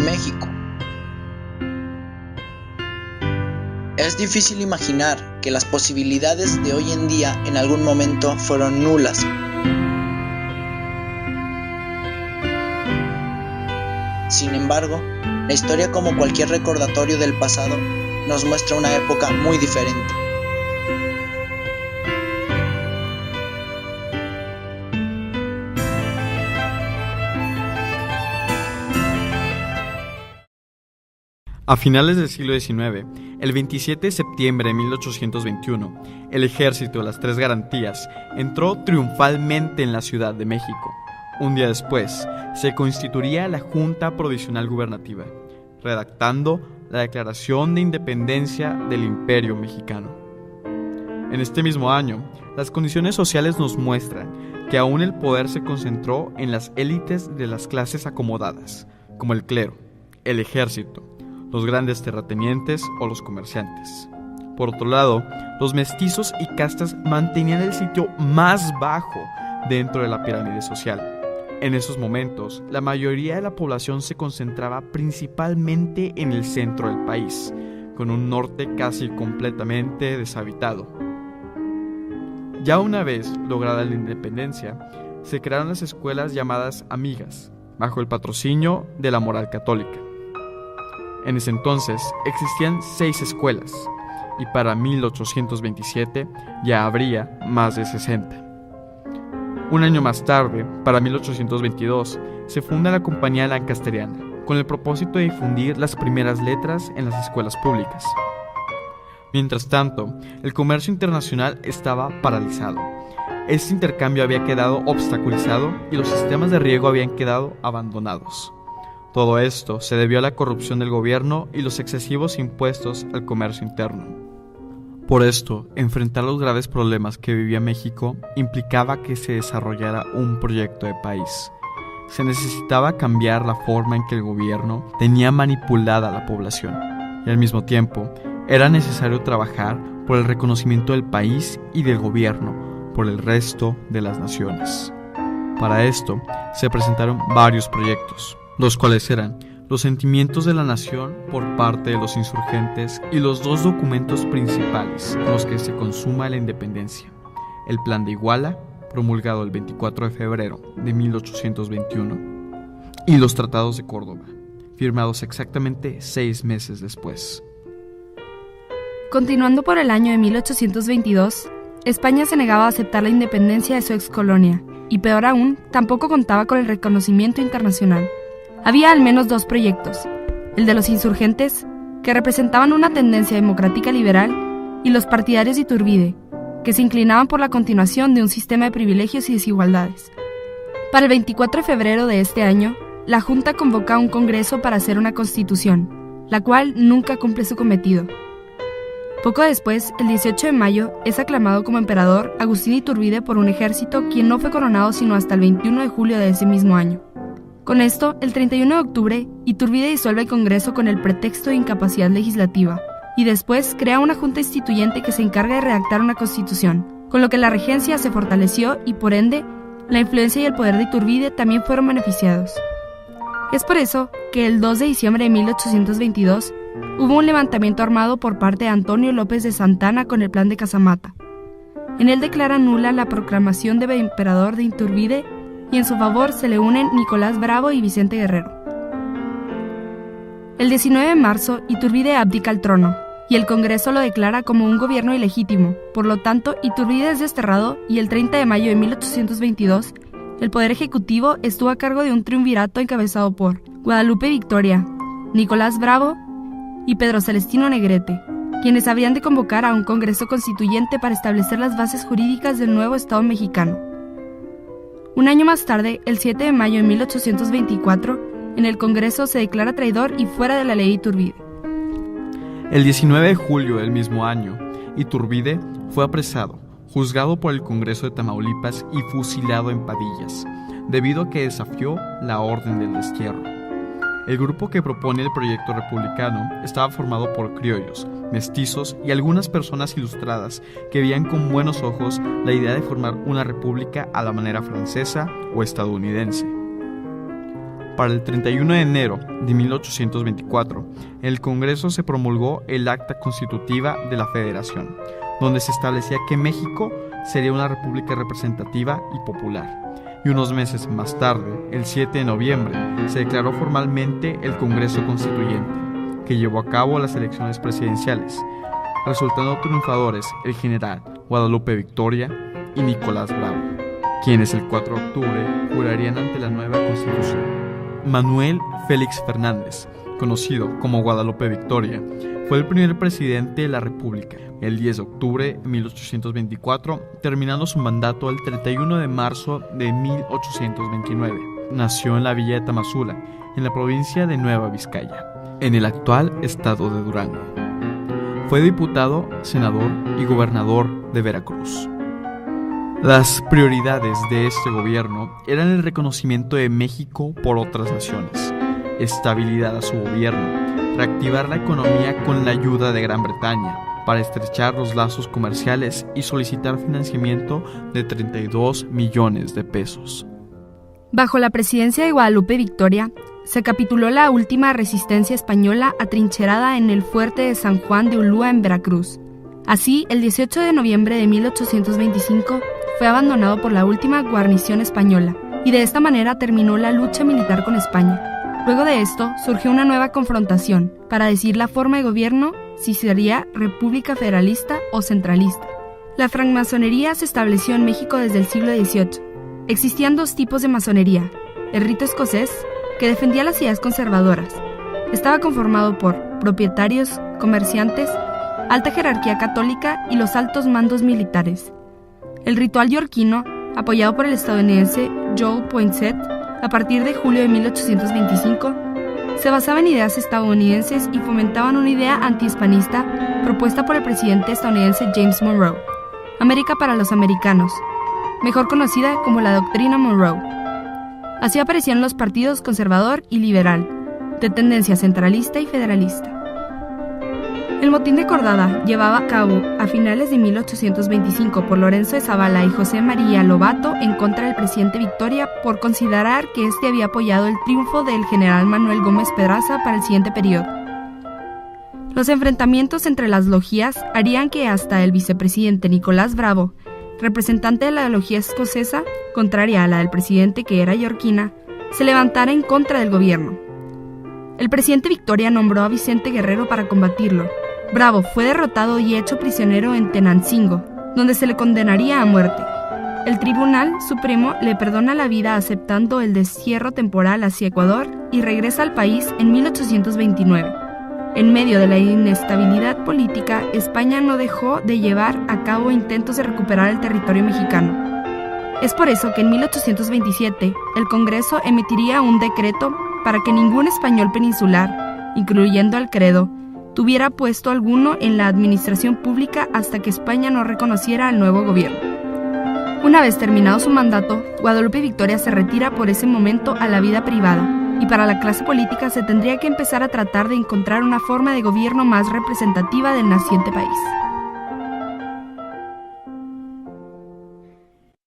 México. Es difícil imaginar que las posibilidades de hoy en día en algún momento fueron nulas. Sin embargo, la historia, como cualquier recordatorio del pasado, nos muestra una época muy diferente. A finales del siglo XIX, el 27 de septiembre de 1821, el Ejército de las Tres Garantías entró triunfalmente en la Ciudad de México. Un día después, se constituiría la Junta Provisional Gubernativa, redactando la Declaración de Independencia del Imperio Mexicano. En este mismo año, las condiciones sociales nos muestran que aún el poder se concentró en las élites de las clases acomodadas, como el clero, el ejército, los grandes terratenientes o los comerciantes. Por otro lado, los mestizos y castas mantenían el sitio más bajo dentro de la pirámide social. En esos momentos, la mayoría de la población se concentraba principalmente en el centro del país, con un norte casi completamente deshabitado. Ya una vez lograda la independencia, se crearon las escuelas llamadas amigas, bajo el patrocinio de la moral católica. En ese entonces existían 6 escuelas, y para 1827 ya habría más de 60. Un año más tarde, para 1822, se funda la Compañía Lancasteriana, con el propósito de difundir las primeras letras en las escuelas públicas. Mientras tanto, el comercio internacional estaba paralizado. Este intercambio había quedado obstaculizado y los sistemas de riego habían quedado abandonados. Todo esto se debió a la corrupción del gobierno y los excesivos impuestos al comercio interno. Por esto, enfrentar los graves problemas que vivía México implicaba que se desarrollara un proyecto de país. Se necesitaba cambiar la forma en que el gobierno tenía manipulada a la población, y al mismo tiempo era necesario trabajar por el reconocimiento del país y del gobierno por el resto de las naciones. Para esto, se presentaron varios proyectos, los cuales eran los sentimientos de la nación por parte de los insurgentes y los 2 documentos principales con los que se consuma la independencia: el Plan de Iguala, promulgado el 24 de febrero de 1821, y los Tratados de Córdoba, firmados exactamente 6 meses después. Continuando por el año de 1822, España se negaba a aceptar la independencia de su excolonia, y peor aún, tampoco contaba con el reconocimiento internacional. Había al menos 2 proyectos: el de los insurgentes, que representaban una tendencia democrática liberal, y los partidarios de Iturbide, que se inclinaban por la continuación de un sistema de privilegios y desigualdades. Para el 24 de febrero de este año, la Junta convoca un congreso para hacer una constitución, la cual nunca cumple su cometido. Poco después, el 18 de mayo, es aclamado como emperador Agustín Iturbide por un ejército, quien no fue coronado sino hasta el 21 de julio de ese mismo año. Con esto, el 31 de octubre, Iturbide disuelve el Congreso con el pretexto de incapacidad legislativa, y después crea una junta instituyente que se encarga de redactar una constitución, con lo que la regencia se fortaleció y, por ende, la influencia y el poder de Iturbide también fueron beneficiados. Es por eso que el 2 de diciembre de 1822 hubo un levantamiento armado por parte de Antonio López de Santana con el Plan de Casamata. En él declara nula la proclamación de emperador de Iturbide, y en su favor se le unen Nicolás Bravo y Vicente Guerrero. El 19 de marzo, Iturbide abdica al trono, y el Congreso lo declara como un gobierno ilegítimo. Por lo tanto, Iturbide es desterrado, y el 30 de mayo de 1822, el Poder Ejecutivo estuvo a cargo de un triunvirato encabezado por Guadalupe Victoria, Nicolás Bravo y Pedro Celestino Negrete, quienes habrían de convocar a un Congreso Constituyente para establecer las bases jurídicas del nuevo Estado mexicano. Un año más tarde, el 7 de mayo de 1824, en el Congreso se declara traidor y fuera de la ley Iturbide. El 19 de julio del mismo año, Iturbide fue apresado, juzgado por el Congreso de Tamaulipas y fusilado en Padillas, debido a que desafió la orden del destierro. El grupo que propone el proyecto republicano estaba formado por criollos, mestizos y algunas personas ilustradas que veían con buenos ojos la idea de formar una república a la manera francesa o estadounidense. Para el 31 de enero de 1824, en el Congreso se promulgó el Acta Constitutiva de la Federación, donde se establecía que México sería una república representativa y popular. Y unos meses más tarde, el 7 de noviembre, se declaró formalmente el Congreso Constituyente, que llevó a cabo las elecciones presidenciales, resultando triunfadores el general Guadalupe Victoria y Nicolás Bravo, quienes el 4 de octubre jurarían ante la nueva Constitución. Manuel Félix Fernández, conocido como Guadalupe Victoria, fue el primer presidente de la República, el 10 de octubre de 1824, terminando su mandato el 31 de marzo de 1829. Nació en la villa de Tamazula, en la provincia de Nueva Vizcaya, en el actual estado de Durango. Fue diputado, senador y gobernador de Veracruz. Las prioridades de este gobierno eran el reconocimiento de México por otras naciones, estabilidad a su gobierno, reactivar la economía con la ayuda de Gran Bretaña para estrechar los lazos comerciales y solicitar financiamiento de 32 millones de pesos. Bajo la presidencia de Guadalupe Victoria, se capituló la última resistencia española atrincherada en el fuerte de San Juan de Ulúa en Veracruz. Así, el 18 de noviembre de 1825 fue abandonado por la última guarnición española, y de esta manera terminó la lucha militar con España. Luego de esto, surgió una nueva confrontación para decidir la forma de gobierno, si sería república federalista o centralista. La francmasonería se estableció en México desde el siglo XVIII. Existían dos tipos de masonería: el rito escocés, que defendía las ideas conservadoras. Estaba conformado por propietarios, comerciantes, alta jerarquía católica y los altos mandos militares. El ritual yorquino, apoyado por el estadounidense Joel Poinsett, a partir de julio de 1825, se basaba en ideas estadounidenses y fomentaban una idea antihispanista propuesta por el presidente estadounidense James Monroe: América para los americanos, mejor conocida como la Doctrina Monroe. Así aparecían los partidos conservador y liberal, de tendencia centralista y federalista. El motín de Cordada, llevado a cabo a finales de 1825 por Lorenzo de Zavala y José María Lobato en contra del presidente Victoria por considerar que éste había apoyado el triunfo del general Manuel Gómez Pedraza para el siguiente periodo. Los enfrentamientos entre las logias harían que hasta el vicepresidente Nicolás Bravo, representante de la logía escocesa, contraria a la del presidente que era yorquina, se levantara en contra del gobierno. El presidente Victoria nombró a Vicente Guerrero para combatirlo. Bravo fue derrotado y hecho prisionero en Tenancingo, donde se le condenaría a muerte. El Tribunal Supremo le perdona la vida aceptando el destierro temporal hacia Ecuador y regresa al país en 1829. En medio de la inestabilidad política, España no dejó de llevar a cabo intentos de recuperar el territorio mexicano. Es por eso que en 1827 el Congreso emitiría un decreto para que ningún español peninsular, incluyendo al credo, tuviera puesto alguno en la administración pública hasta que España no reconociera al nuevo gobierno. Una vez terminado su mandato, Guadalupe Victoria se retira por ese momento a la vida privada, y para la clase política se tendría que empezar a tratar de encontrar una forma de gobierno más representativa del naciente país.